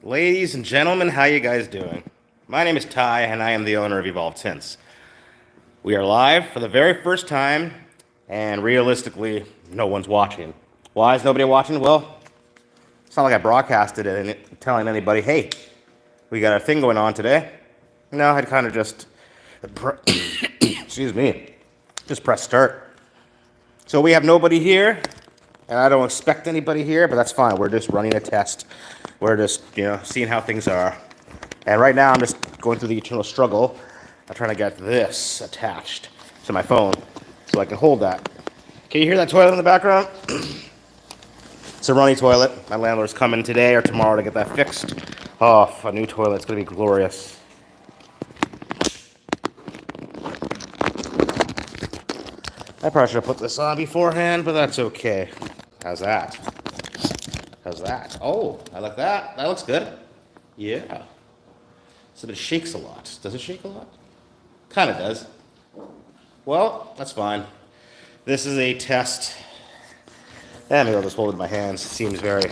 Ladies and gentlemen, how you guys doing? My name is Ty, and I am the owner of Evolve Tints. We are live for the very first time, and realistically, no one's watching. Why is nobody watching? Well, it's not like I broadcasted it and telling anybody, hey, we got a thing going on today. No, I'd kind of just, excuse me, just press start. So we have nobody here, and I don't expect anybody here, but that's fine. We're just running a test. We're just, seeing how things are. And right now, I'm just going through the eternal struggle of trying to get this attached to my phone so I can hold that. Can you hear that toilet in the background? It's a runny toilet. My landlord's coming today or tomorrow to get that fixed. Oh, a new toilet. It's going to be glorious. I probably should have put this on beforehand, but that's okay. How's that? How's that? Oh, I like that. That looks good. Yeah. So it shakes a lot. Does it shake a lot? Kind of does. Well, that's fine. This is a test. Maybe I'll just hold it in my hands. It seems very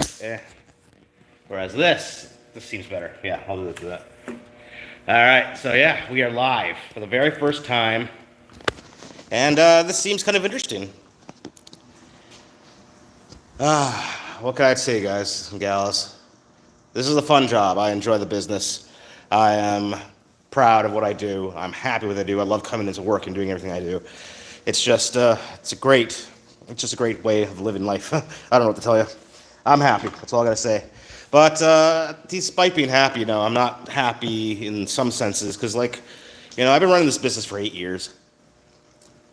Whereas this seems better. Yeah, I'll do that. All right, so yeah, we are live for the very first time. And this seems kind of interesting. What can I say, guys and gals? This is a fun job. I enjoy the business. I am proud of what I do. I'm happy with what I do. I love coming into work and doing everything I do. It's just, it's a great way of living life. I don't know what to tell you. I'm happy. That's all I gotta say. But despite being happy, I'm not happy in some senses because, I've been running this business for 8 years.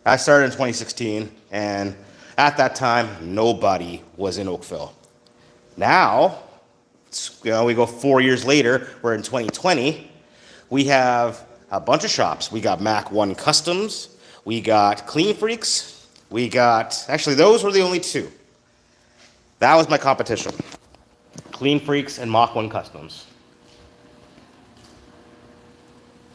I started in 2016, and at that time, nobody was in Oakville. Now, we go 4 years later, we're in 2020, we have a bunch of shops. We got Mac 1 Customs, we got Clean Freaks, actually those were the only two. That was my competition. Clean Freaks and Mach 1 Customs.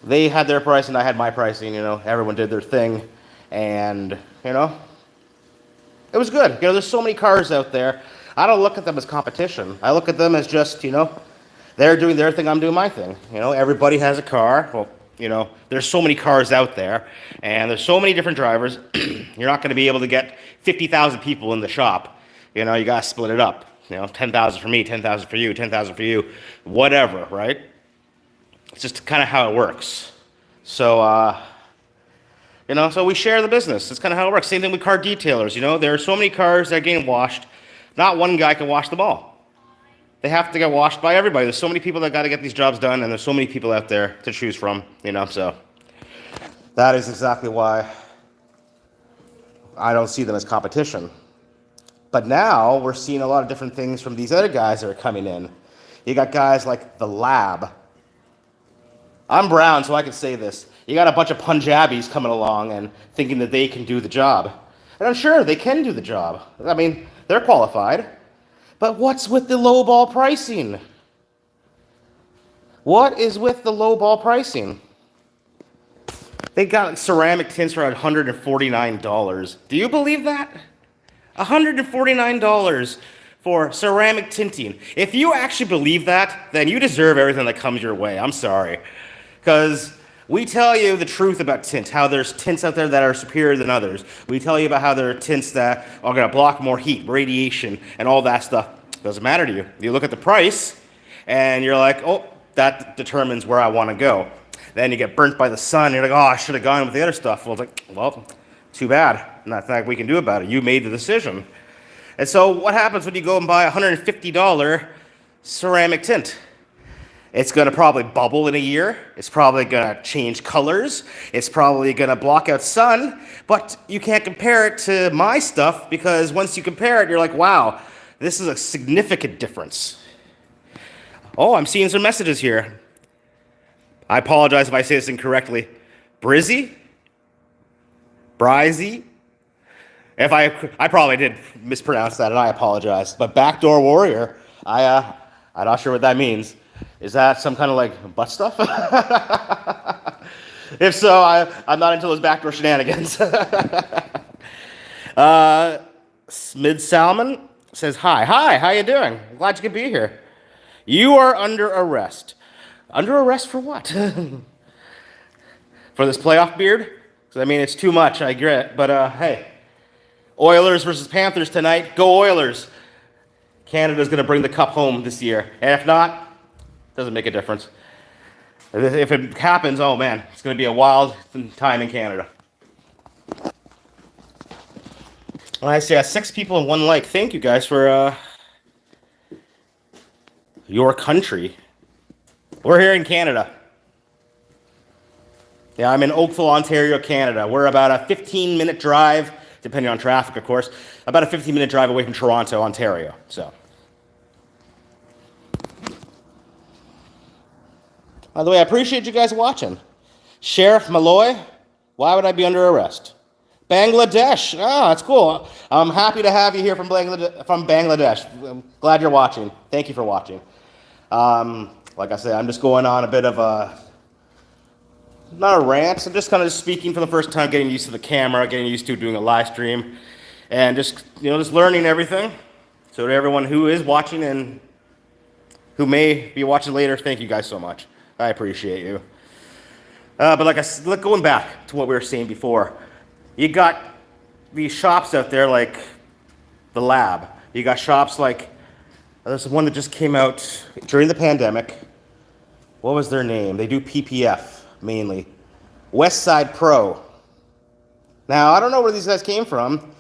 They had their pricing, I had my pricing, everyone did their thing, and, it was good. There's so many cars out there. I don't look at them as competition. I look at them as just, they're doing their thing, I'm doing my thing. Everybody has a car. Well, there's so many cars out there, and there's so many different drivers. You're not going to be able to get 50,000 people in the shop. You got to split it up. 10,000 for me, 10,000 for you, 10,000 for you, whatever, right? It's just kind of how it works. So, so we share the business. That's kind of how it works. Same thing with car detailers. There are so many cars that are getting washed. Not one guy can wash them all. They have to get washed by everybody. There's so many people that got to get these jobs done, and there's so many people out there to choose from. So that is exactly why I don't see them as competition. But now we're seeing a lot of different things from these other guys that are coming in. You got guys like the Lab. I'm brown, so I can say this. You got a bunch of Punjabis coming along and thinking that they can do the job. And I'm sure they can do the job. I mean, they're qualified. But what's with the lowball pricing? What is with the lowball pricing? They got ceramic tints for $149. Do you believe that? $149 for ceramic tinting. If you actually believe that, then you deserve everything that comes your way. I'm sorry. Because we tell you the truth about tint, how there's tints out there that are superior than others. We tell you about how there are tints that are going to block more heat, radiation, and all that stuff. It doesn't matter to you. You look at the price, and you're like, oh, that determines where I want to go. Then you get burnt by the sun. You're like, oh, I should have gone with the other stuff. Well, it's like, well, too bad. Nothing we can do about it. You made the decision. And so what happens when you go and buy a $150 ceramic tint? It's going to probably bubble in a year. It's probably going to change colors. It's probably going to block out sun. But you can't compare it to my stuff because once you compare it, you're like, wow, this is a significant difference. Oh, I'm seeing some messages here. I apologize if I say this incorrectly. Brizzy? Brizzy? If I probably did mispronounce that, and I apologize. But backdoor warrior, I'm not sure what that means. Is that some kind of butt stuff? If so, I'm not into those backdoor shenanigans. Smid Salmon says hi. Hi, how you doing? Glad you could be here. You are under arrest. Under arrest for what? For this playoff beard? 'Cause, I mean, it's too much, I get. But hey, Oilers versus Panthers tonight. Go Oilers. Canada's going to bring the cup home this year. And if not, doesn't make a difference. If it happens, oh man, it's going to be a wild time in Canada. Well, I see 6 people and 1 like. Thank you guys for your country. We're here in Canada. Yeah, I'm in Oakville, Ontario, Canada. We're about a 15-minute drive, depending on traffic, of course, about a 15-minute drive away from Toronto, Ontario. So, by the way, I appreciate you guys watching. Sheriff Malloy, why would I be under arrest? Bangladesh, that's cool. I'm happy to have you here from Bangladesh. I'm glad you're watching. Thank you for watching. Like I said, I'm just going on a bit of a, not a rant, I'm just kind of speaking for the first time, getting used to the camera, getting used to doing a live stream, and just, just learning everything. So to everyone who is watching and who may be watching later, thank you guys so much. I appreciate you. But like I said, going back to what we were saying before, you got these shops out there like the Lab. You got shops like, there's one that just came out during the pandemic. What was their name? They do PPF. Mainly West Side Pro. Now, I don't know where these guys came from,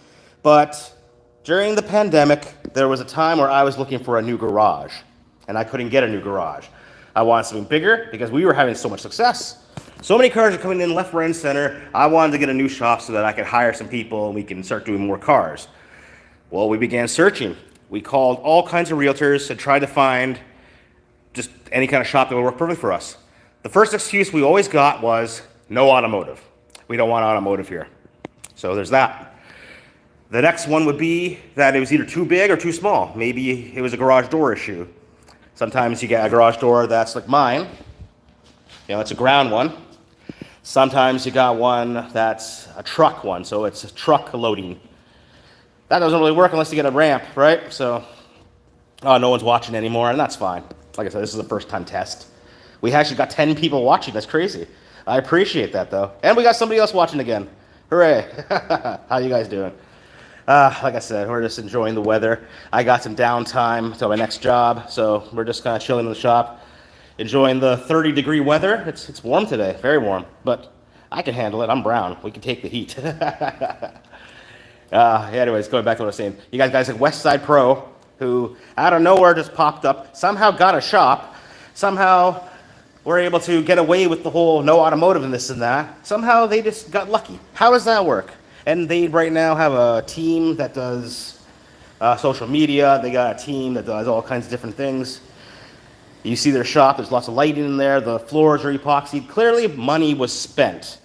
but during the pandemic, there was a time where I was looking for a new garage, and I couldn't get a new garage. I wanted something bigger because we were having so much success. So many cars are coming in left, right, and center. I wanted to get a new shop so that I could hire some people and we can start doing more cars. Well, we began searching. We called all kinds of realtors and tried to find just any kind of shop that would work perfect for us. The first excuse we always got was, no automotive. We don't want automotive here. So there's that. The next one would be that it was either too big or too small. Maybe it was a garage door issue. Sometimes you get a garage door that's like mine. It's a ground one. Sometimes you got one that's a truck one, so it's a truck loading. That doesn't really work unless you get a ramp, right? So, no one's watching anymore, and that's fine. Like I said, this is a first-time test. We actually got 10 people watching. That's crazy. I appreciate that, though. And we got somebody else watching again. Hooray. How you guys doing? Like I said, we're just enjoying the weather. I got some downtime till my next job, so we're just kind of chilling in the shop, enjoying the 30-degree weather. It's warm today, very warm, but I can handle it. I'm brown. We can take the heat. Anyways, going back to what I was saying. You guys like West Side Pro, who out of nowhere just popped up, somehow got a shop, somehow were able to get away with the whole no automotive and this and that. Somehow they just got lucky. How does that work? And they right now have a team that does social media. They got a team that does all kinds of different things. You see their shop, there's lots of lighting in there. The floors are epoxied. Clearly, money was spent.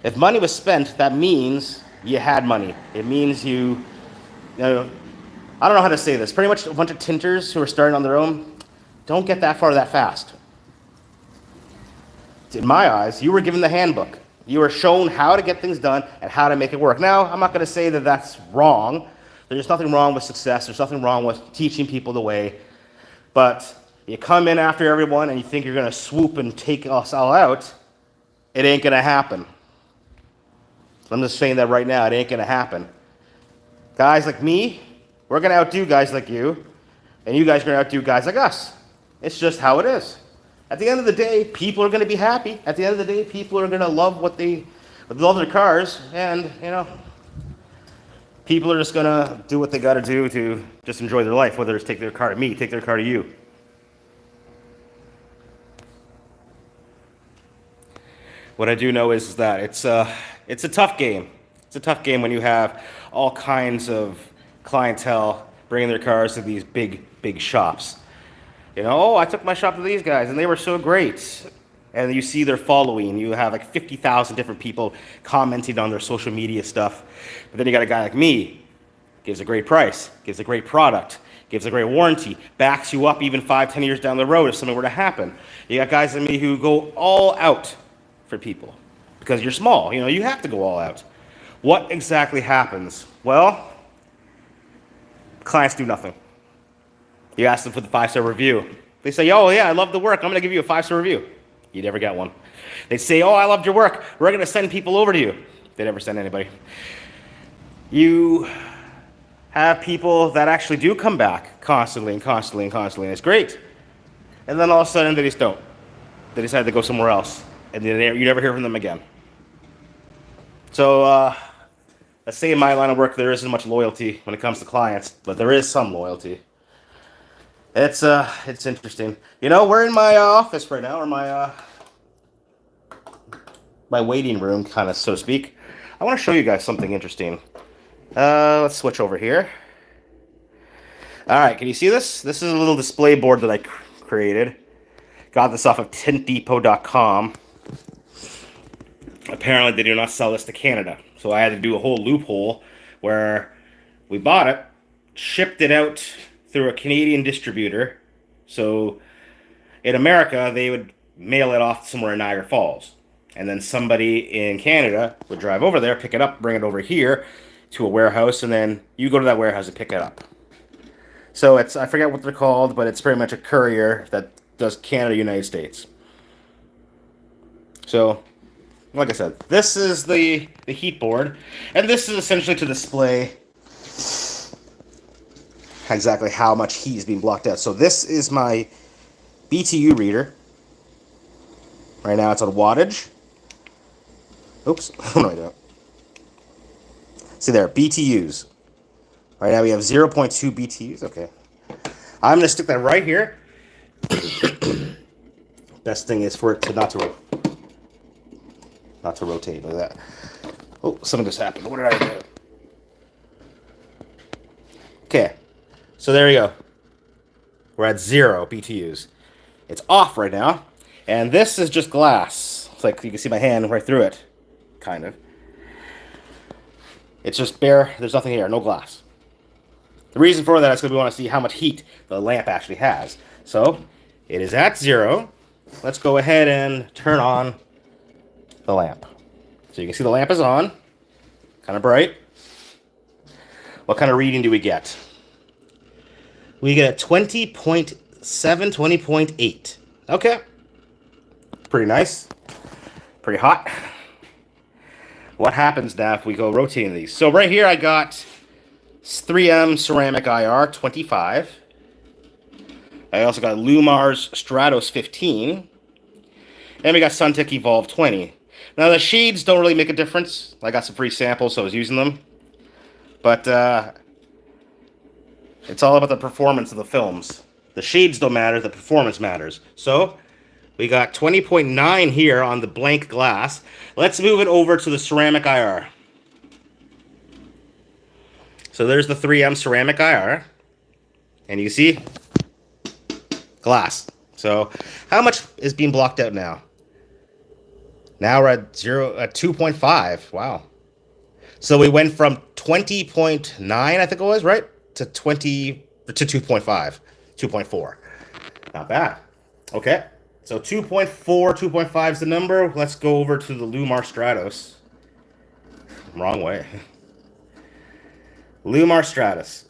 If money was spent, that means you had money. It means I don't know how to say this. Pretty much a bunch of tinters who are starting on their own don't get that far that fast. In my eyes, you were given the handbook. You were shown how to get things done and how to make it work. Now, I'm not going to say that that's wrong. There's nothing wrong with success. There's nothing wrong with teaching people the way. But you come in after everyone and you think you're going to swoop and take us all out, it ain't going to happen. I'm just saying that right now. It ain't going to happen. Guys like me, we're going to outdo guys like you, and you guys are going to outdo guys like us. It's just how it is. At the end of the day, people are going to be happy. At the end of the day, people are going to love love their cars, and people are just going to do what they got to do to just enjoy their life, whether it's take their car to me, take their car to you. What I do know is that it's a tough game. It's a tough game when you have all kinds of clientele bringing their cars to these big shops. I took my shop to these guys, and they were so great. And you see their following. You have like 50,000 different people commenting on their social media stuff. But then you got a guy like me, gives a great price, gives a great product, gives a great warranty, backs you up even 5-10 years down the road if something were to happen. You got guys like me who go all out for people because you're small. You have to go all out. What exactly happens? Well, clients do nothing. You ask them for the 5-star review. They say, oh yeah, I love the work. I'm going to give you a 5-star review. You never get one. They say, oh, I loved your work. We're going to send people over to you. They never send anybody. You have people that actually do come back constantly and constantly and constantly, and it's great. And then all of a sudden, they just don't. They decide to go somewhere else, and you never hear from them again. So, let's say in my line of work, there isn't much loyalty when it comes to clients, but there is some loyalty. It's interesting. You know, we're in my office right now, or my waiting room, kind of, so to speak. I want to show you guys something interesting. Let's switch over here. All right, can you see this? This is a little display board that I created. Got this off of tintdepot.com. Apparently, they do not sell this to Canada. So I had to do a whole loophole where we bought it, shipped it out through a Canadian distributor. So in America, they would mail it off somewhere in Niagara Falls. And then somebody in Canada would drive over there, pick it up, bring it over here to a warehouse, and then you go to that warehouse and pick it up. So I forget what they're called, but it's pretty much a courier that does Canada, United States. So, like I said, this is the heat board, and this is essentially to display exactly how much heat is being blocked out. So this is my BTU reader. Right now it's on wattage. Oops, what am I doing? See there, BTUs. Right now we have 0.2 BTUs. Okay. I'm going to stick that right here. Best thing is for it to not to rotate like that. Oh, something just happened. What did I do? Okay. So there you go. We're at 0 BTUs. It's off right now. And this is just glass. It's like you can see my hand right through it. Kind of. It's just bare. There's nothing here. No glass. The reason for that is because we want to see how much heat the lamp actually has. So, it is at 0. Let's go ahead and turn on the lamp. So you can see the lamp is on. Kind of bright. What kind of reading do we get? We get 20.7, 20.8. Okay. Pretty nice. Pretty hot. What happens now if we go rotating these? So right here I got 3M ceramic IR 25. I also got Lumar's Stratos 15. And we got Suntech Evolve 20. Now the shades don't really make a difference. I got some free samples, so I was using them. But it's all about the performance of the films. The shades don't matter, the performance matters. So we got 20.9 here on the blank glass. Let's move it over to the ceramic IR. So there's the 3M ceramic IR. And you see, glass. So how much is being blocked out now? Now we're at 2.5. Wow. So we went from 20.9, I think it was, right? To 2.5. 2.4. Not bad. Okay. So 2.4, 2.5 is the number. Let's go over to the Lumar Stratos. Wrong way. Lumar Stratos.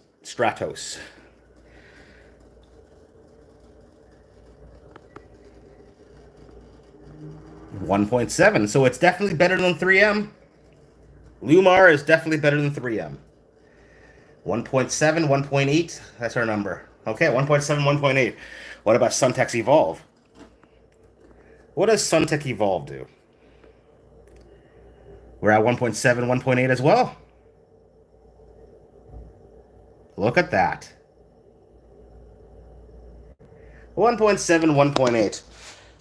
1.7. So it's definitely better than 3M. Lumar is definitely better than 3M. 1.7, 1.8. That's our number. Okay, 1.7, 1.8. What about Suntech's Evolve? What does Suntech Evolve do? We're at 1.7, 1.8 as well. Look at that. 1.7, 1.8.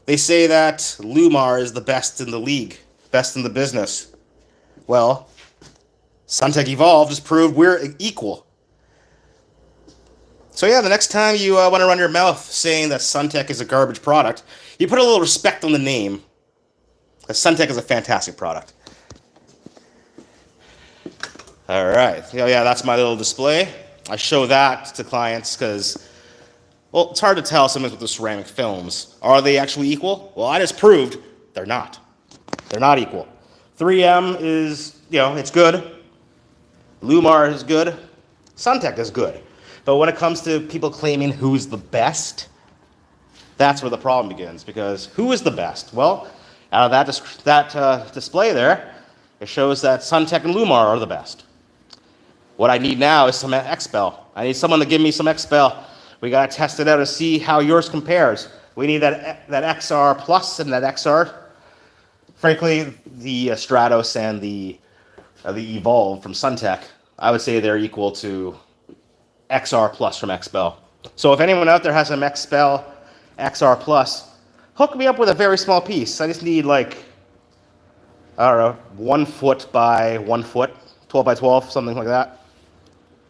They say that Lumar is the best in the league, best in the business. Well, Suntech Evolve just proved we're equal. So yeah, the next time you want to run your mouth saying that Suntech is a garbage product, you put a little respect on the name. Because Suntech is a fantastic product. All right. Yeah, that's my little display. I show that to clients because, well, it's hard to tell sometimes with the ceramic films. Are they actually equal? Well, I just proved they're not. They're not equal. 3M is, it's good. Lumar is good. Suntech is good. But when it comes to people claiming who's the best, that's where the problem begins. Because who is the best? Well, out of that display there, it shows that Suntech and Lumar are the best. What I need now is some XPEL. I need someone to give me some XPEL. We got to test it out and see how yours compares. We need that XR Plus and that XR. Frankly, the Stratos and the Evolve from Suntech, I would say they're equal to XR Plus from XPEL. So if anyone out there has some XPEL XR Plus, hook me up with a very small piece. I just need like, I don't know, 1 foot by 1 foot, 12 by 12, something like that.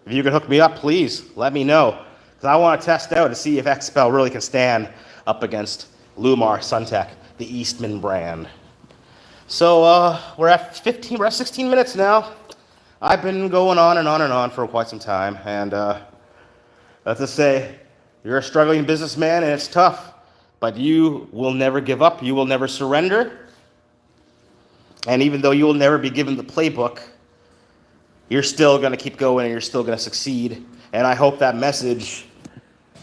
If you could hook me up, please let me know. Because I want to test out to see if XPEL really can stand up against Lumar Suntech, the Eastman brand. So we're at 16 minutes now. I've been going on and on and on for quite some time. And let's just say, you're a struggling businessman and it's tough. But you will never give up. You will never surrender. And even though you will never be given the playbook, you're still going to keep going and you're still going to succeed. And I hope that message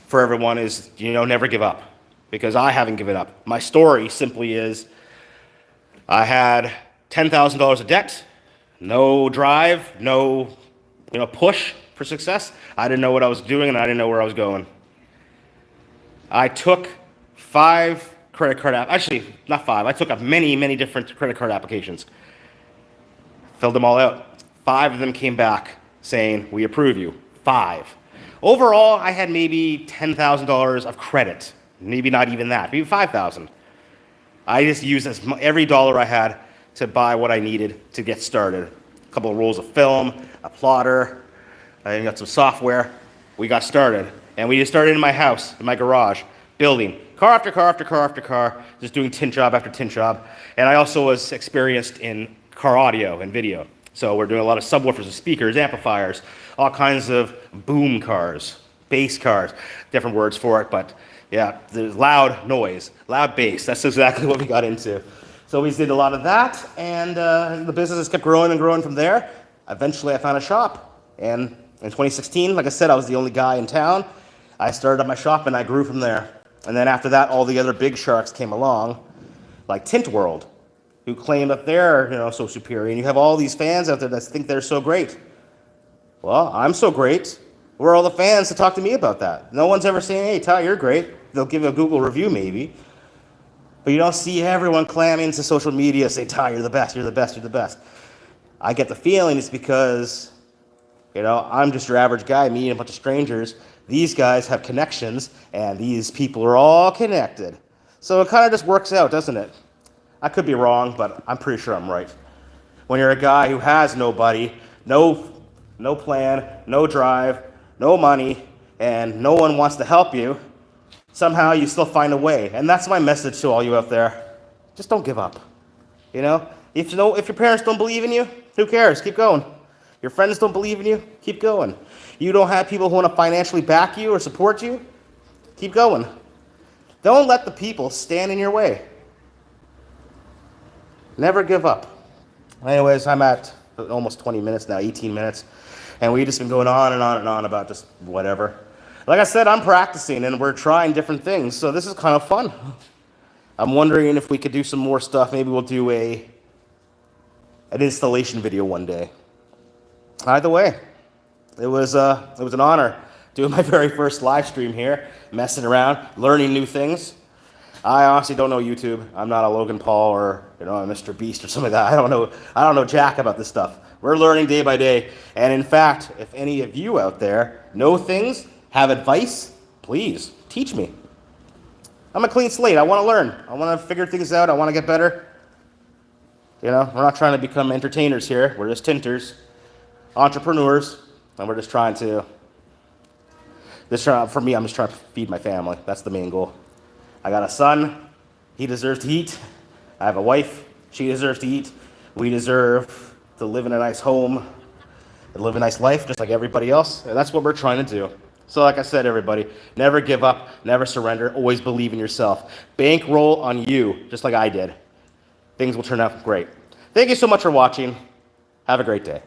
for everyone is, never give up. Because I haven't given up. My story simply is, I had $10,000 of debt, no drive, no push for success. I didn't know what I was doing and I didn't know where I was going. I took 5 credit card actually not 5. I took up many different credit card applications. Filled them all out. 5 of them came back saying, we approve you. 5. Overall, I had maybe $10,000 of credit. Maybe not even that. Maybe $5,000. I just used every dollar I had to buy what I needed to get started. A couple of rolls of film, a plotter, I got some software. We got started. And we just started in my house, in my garage, building car after car after car after car, just doing tint job after tint job. And I also was experienced in car audio and video. So we're doing a lot of subwoofers and speakers, amplifiers, all kinds of boom cars, bass cars, different words for it, but yeah, there's loud noise, loud bass. That's exactly what we got into. So we did a lot of that, and the business has kept growing and growing from there. Eventually, I found a shop, and in 2016, like I said, I was the only guy in town. I started up my shop, and I grew from there. And then after that, all the other big sharks came along, like Tint World, who claim that they're so superior, and you have all these fans out there that think they're so great. Well, I'm so great. Where are all the fans to talk to me about that? No one's ever saying, hey, Ty, you're great. They'll give a Google review maybe. But you don't see everyone clamming to social media, say, Ty, you're the best, you're the best, you're the best. I get the feeling it's because, I'm just your average guy, meeting a bunch of strangers. These guys have connections, and these people are all connected. So it kind of just works out, doesn't it? I could be wrong, but I'm pretty sure I'm right. When you're a guy who has nobody, no plan, no drive, no money, and no one wants to help you, somehow you still find a way. And that's my message to all you out there. Just don't give up. If your parents don't believe in you, who cares? Keep going. Your friends don't believe in you, keep going. You don't have people who want to financially back you or support you, keep going. Don't let the people stand in your way. Never give up. Anyways, I'm at almost 20 minutes now, 18 minutes, and we've just been going on and on and on about just whatever. Like I said, I'm practicing, and we're trying different things, so this is kind of fun. I'm wondering if we could do some more stuff. Maybe we'll do an installation video one day. Either way, it was an honor doing my very first live stream here, messing around, learning new things. I honestly don't know YouTube. I'm not a Logan Paul or a Mr. Beast or something like that. I don't know jack about this stuff. We're learning day by day. And in fact, if any of you out there know things, have advice, please teach me. I'm a clean slate. I want to learn. I want to figure things out. I want to get better. We're not trying to become entertainers here. We're just tinters, entrepreneurs, and we're just trying to. For me, I'm just trying to feed my family. That's the main goal. I got a son. He deserves to eat. I have a wife. She deserves to eat. We deserve to live in a nice home and live a nice life just like everybody else. And that's what we're trying to do. So like I said, everybody, never give up, never surrender, always believe in yourself. Bankroll on you, just like I did. Things will turn out great. Thank you so much for watching. Have a great day.